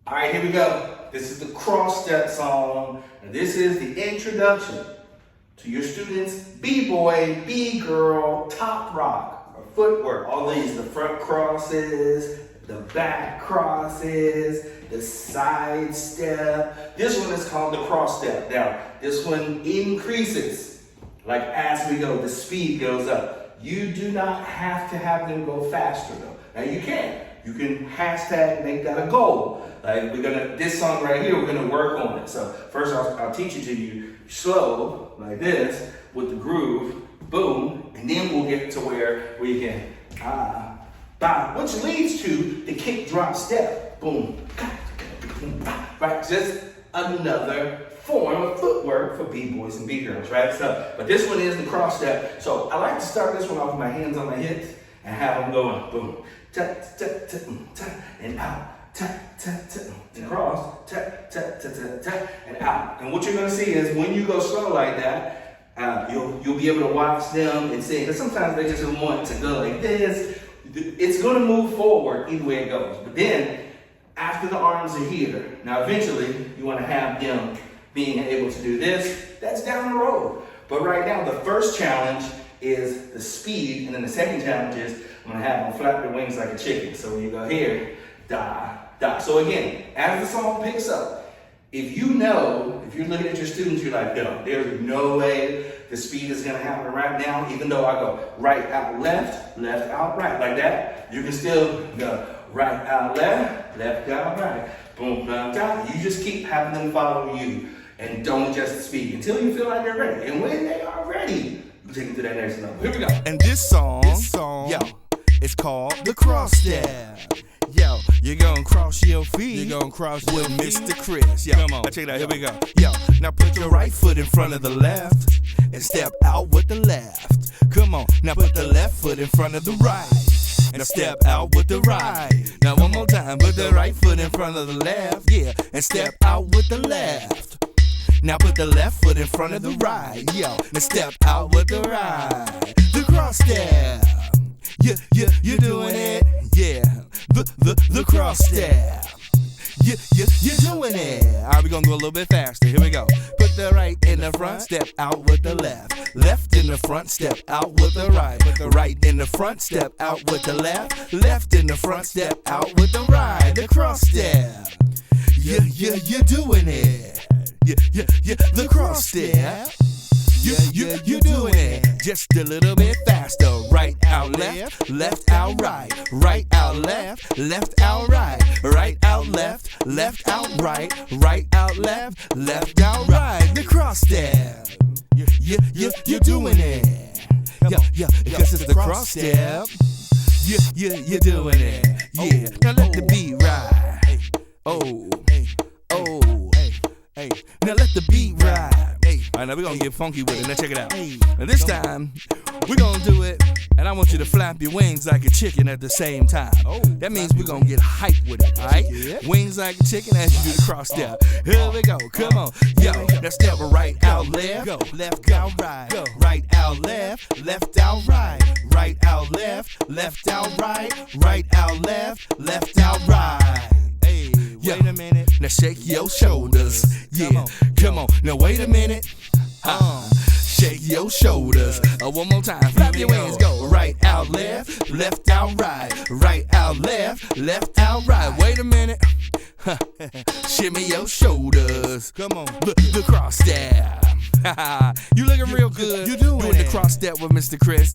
All right, here we go. This is the cross step song, and this is the introduction to your students' B-boy, B-girl, top rock, or footwork. All these, the front crosses, the back crosses, the side step. This one is called the cross step. Now, this one increases, like as we go, the speed goes up. You do not have to have them go faster though. Now you can. You can hashtag make that a goal. Like this song right here, we're gonna work on it. So first I'll teach it to you slow, like this, with the groove, boom, and then we'll get to where we can, which leads to the kick drop step, boom, right? Just another form of footwork for B-boys and B-girls, right? So, but this one is the cross step. So I like to start this one off with my hands on my hips and have them going, boom, ta ta ta ta, and out. Tap, tap, tap, and cross, tap, tap, tap, tap, tap, and out. And what you're gonna see is when you go slow like that, you'll be able to watch them and see, because sometimes they just want to go like this. It's gonna move forward either way it goes. But then, after the arms are here, now eventually you wanna have them being able to do this. That's down the road. But right now, the first challenge is the speed, and then the second challenge is I'm gonna have them flap their wings like a chicken. So when you go here, da, da. So again, as the song picks up, if you're looking at your students, you're like, no, there's no way the speed is gonna happen right now, even though I go right out left, left out right, like that, you can still go right out left, left out right, boom, boom, da. You just keep having them follow you and don't adjust the speed until you feel like they're ready. And when they are ready, you take them to that next level. Here we go. And this song, yo, it's called the cross step. Yo, you're gonna cross your feet. You're gonna cross with Mr. Chris. Yo, come on. Now check it out. Here we go. Yo, now put your right foot in front of the left and step out with the left. Come on. Now put the left foot in front of the right and step out with the right. Now one more time. Put the right foot in front of the left. Yeah, and step out with the left. Now put the left foot in front of the right. Yo, and step out with the right. The cross step. You're doing it. Yeah. The cross step. You're doing it. All right, we're gonna go a little bit faster. Here we go. Put the right in the front, step out with the left. Left in the front, step out with the right. Put the right in the front, step out with the left. Left in the front, step out with the right. The cross step. You're doing it. The cross step. You're doing it just a little bit faster. Right out left, left out right. Right out left, left out right. Right out left, left out right. Right out left, left out right. The cross step. You're doing it. Yeah, because it's the cross step. You're doing it. Yeah, now let the beat ride. Oh, now let the beat ride. All right, now we're gonna get funky with it. Now check it out. Now this time, we're gonna do it, and I want you to flap your wings like a chicken at the same time. That means we're gonna get hyped with it, all right? Wings like a chicken as you do the cross step. Here we go, come on. Yo, now step right out left, go left out right. Go right out left, left out right. Right out left, left out right. Right out left, left out right. Wait a minute. Now shake your shoulders. Yeah, come on. Now wait a minute. Shake your shoulders. One more time. Flap your wings. Go right out left, left out right. Right out left, left out right. Wait a minute. Shimmy your shoulders. Come on. The cross step. You looking real good. You're doing the cross step with Mr. Chris.